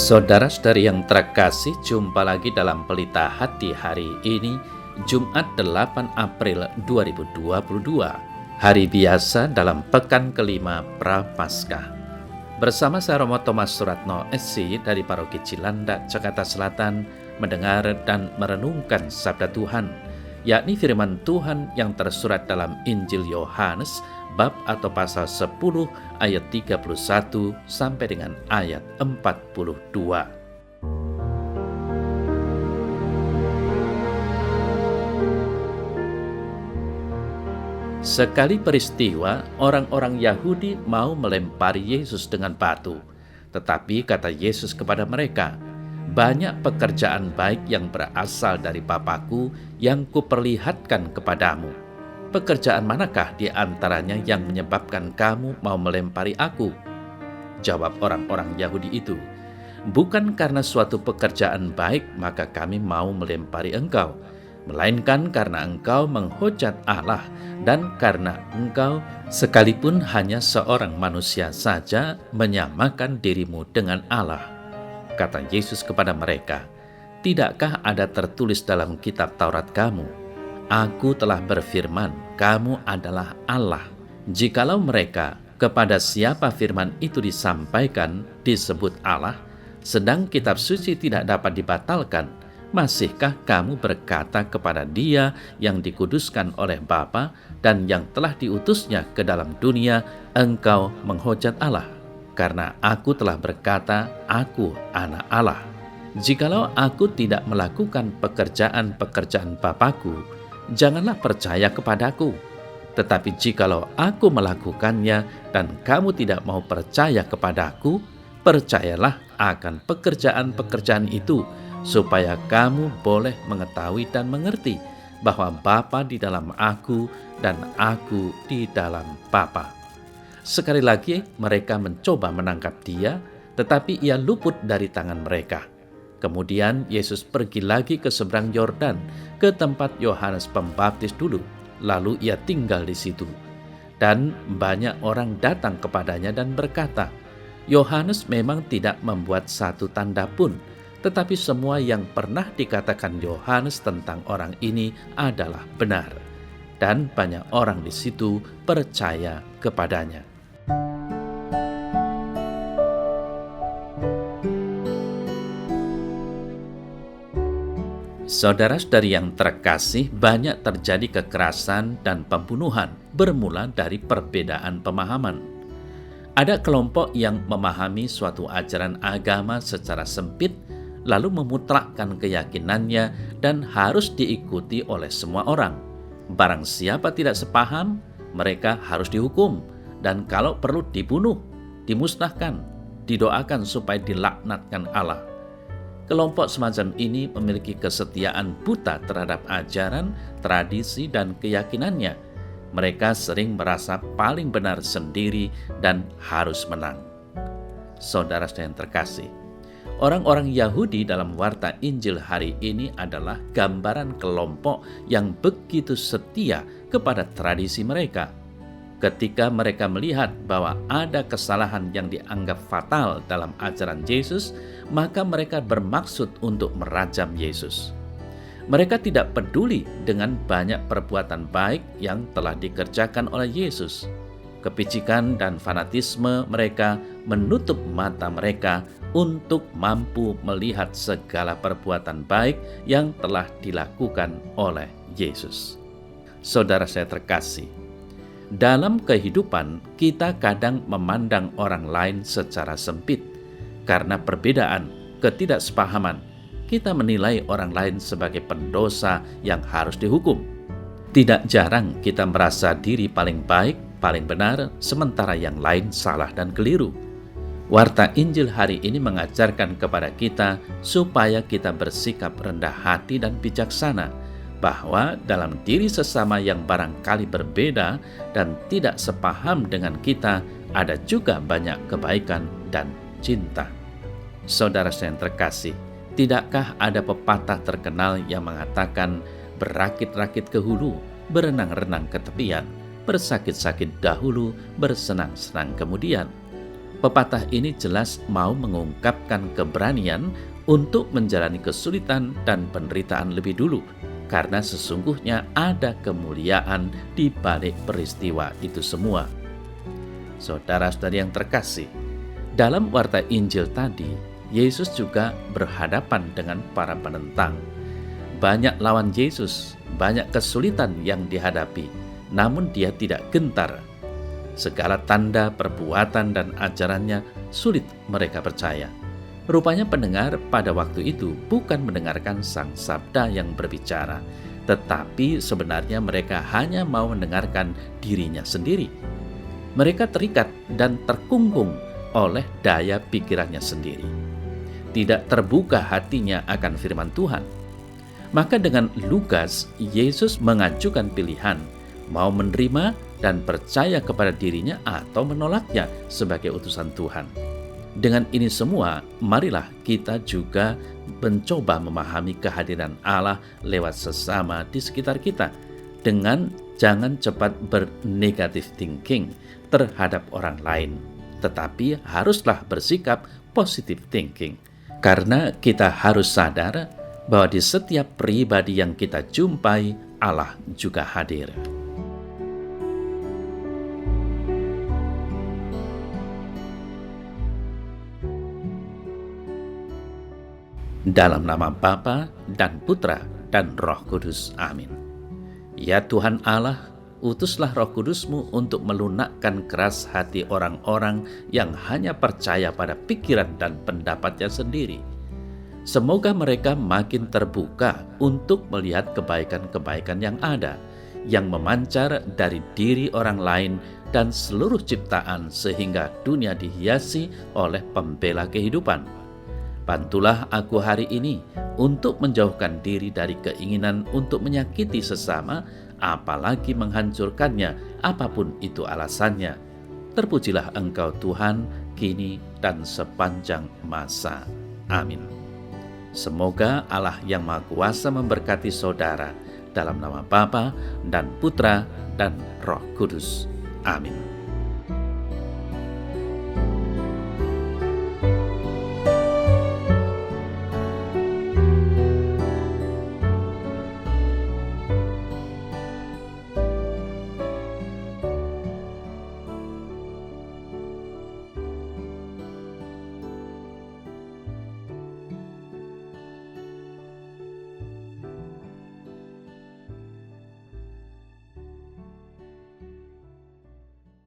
Saudara-saudari yang terkasih, jumpa lagi dalam Pelita Hati hari ini, Jumat 8 April 2022, hari biasa dalam pekan kelima Prapaskah. Bersama saya Romo Thomas Suratno SC dari Paroki Cilandak, Jakarta Selatan, mendengar dan merenungkan sabda Tuhan, yakni firman Tuhan yang tersurat dalam Injil Yohanes bab atau pasal 10 ayat 31 sampai dengan ayat 42. Sekali peristiwa, orang-orang Yahudi mau melempari Yesus dengan batu. Tetapi kata Yesus kepada mereka, "Banyak pekerjaan baik yang berasal dari Bapa-Ku yang kuperlihatkan kepadamu. Pekerjaan manakah di antaranya yang menyebabkan kamu mau melempari aku?" Jawab orang-orang Yahudi itu, "Bukan karena suatu pekerjaan baik maka kami mau melempari engkau, melainkan karena engkau menghujat Allah dan karena engkau sekalipun hanya seorang manusia saja menyamakan dirimu dengan Allah." Kata Yesus kepada mereka, "Tidakkah ada tertulis dalam kitab Taurat kamu, Aku telah berfirman, kamu adalah Allah." Jikalau mereka kepada siapa firman itu disampaikan disebut Allah, sedang kitab suci tidak dapat dibatalkan, masihkah kamu berkata kepada Dia yang dikuduskan oleh Bapa dan yang telah diutusnya ke dalam dunia, engkau menghujat Allah? Karena aku telah berkata, aku anak Allah. Jikalau aku tidak melakukan pekerjaan-pekerjaan Bapa-Ku, janganlah percaya kepadaku. Tetapi jikalau aku melakukannya dan kamu tidak mau percaya kepadaku, percayalah akan pekerjaan-pekerjaan itu, supaya kamu boleh mengetahui dan mengerti bahwa Bapa di dalam aku dan aku di dalam Bapa. Sekali lagi mereka mencoba menangkap Dia, tetapi Ia luput dari tangan mereka. Kemudian Yesus pergi lagi ke seberang Yordan, ke tempat Yohanes Pembaptis dulu, lalu Ia tinggal di situ. Dan banyak orang datang kepadanya dan berkata, "Yohanes memang tidak membuat satu tanda pun, tetapi semua yang pernah dikatakan Yohanes tentang orang ini adalah benar." Dan banyak orang di situ percaya kepadanya. Saudara-saudari yang terkasih, banyak terjadi kekerasan dan pembunuhan bermula dari perbedaan pemahaman. Ada kelompok yang memahami suatu ajaran agama secara sempit, lalu memutlakkan keyakinannya dan harus diikuti oleh semua orang. Barang siapa tidak sepaham, mereka harus dihukum, dan kalau perlu dibunuh, dimusnahkan, didoakan supaya dilaknatkan Allah. Kelompok semacam ini memiliki kesetiaan buta terhadap ajaran, tradisi, dan keyakinannya. Mereka sering merasa paling benar sendiri dan harus menang. Saudara yang terkasih, orang-orang Yahudi dalam warta Injil hari ini adalah gambaran kelompok yang begitu setia kepada tradisi mereka. Ketika mereka melihat bahwa ada kesalahan yang dianggap fatal dalam ajaran Yesus, maka mereka bermaksud untuk merajam Yesus. Mereka tidak peduli dengan banyak perbuatan baik yang telah dikerjakan oleh Yesus. Kepicikan dan fanatisme mereka menutup mata mereka untuk mampu melihat segala perbuatan baik yang telah dilakukan oleh Yesus. Saudara saya terkasih, dalam kehidupan kita kadang memandang orang lain secara sempit. Karena perbedaan, ketidaksepahaman, kita menilai orang lain sebagai pendosa yang harus dihukum. Tidak jarang kita merasa diri paling baik, paling benar, sementara yang lain salah dan keliru. Warta Injil hari ini mengajarkan kepada kita supaya kita bersikap rendah hati dan bijaksana, bahwa dalam diri sesama yang barangkali berbeda dan tidak sepaham dengan kita, ada juga banyak kebaikan dan cinta. Saudara yang terkasih, tidakkah ada pepatah terkenal yang mengatakan, berakit-rakit ke hulu, berenang-renang ke tepian, bersakit-sakit dahulu, bersenang-senang kemudian? Pepatah ini jelas mau mengungkapkan keberanian untuk menjalani kesulitan dan penderitaan lebih dulu, karena sesungguhnya ada kemuliaan di balik peristiwa itu semua. Saudara-saudari yang terkasih, dalam warta Injil tadi, Yesus juga berhadapan dengan para penentang. Banyak lawan Yesus, banyak kesulitan yang dihadapi, namun dia tidak gentar. Segala tanda, perbuatan, dan ajarannya sulit mereka percaya. Rupanya pendengar pada waktu itu bukan mendengarkan sang sabda yang berbicara, tetapi sebenarnya mereka hanya mau mendengarkan dirinya sendiri. Mereka terikat dan terkungkung oleh daya pikirannya sendiri. Tidak terbuka hatinya akan firman Tuhan. Maka dengan lugas, Yesus mengajukan pilihan, mau menerima dan percaya kepada dirinya atau menolaknya sebagai utusan Tuhan. Dengan ini semua, marilah kita juga mencoba memahami kehadiran Allah lewat sesama di sekitar kita, dengan jangan cepat bernegatif thinking terhadap orang lain, tetapi haruslah bersikap positive thinking. Karena kita harus sadar bahwa di setiap pribadi yang kita jumpai, Allah juga hadir. Dalam nama Bapa dan Putra dan Roh Kudus. Amin. Ya Tuhan Allah, utuslah Roh Kudus-Mu untuk melunakkan keras hati orang-orang yang hanya percaya pada pikiran dan pendapatnya sendiri. Semoga mereka makin terbuka untuk melihat kebaikan-kebaikan yang ada, yang memancar dari diri orang lain dan seluruh ciptaan, sehingga dunia dihiasi oleh pembela kehidupan. Bantulah aku hari ini untuk menjauhkan diri dari keinginan untuk menyakiti sesama, apalagi menghancurkannya, apapun itu alasannya. Terpujilah Engkau Tuhan, kini dan sepanjang masa. Amin. Semoga Allah yang Maha Kuasa memberkati saudara, dalam nama Bapa dan Putra dan Roh Kudus. Amin.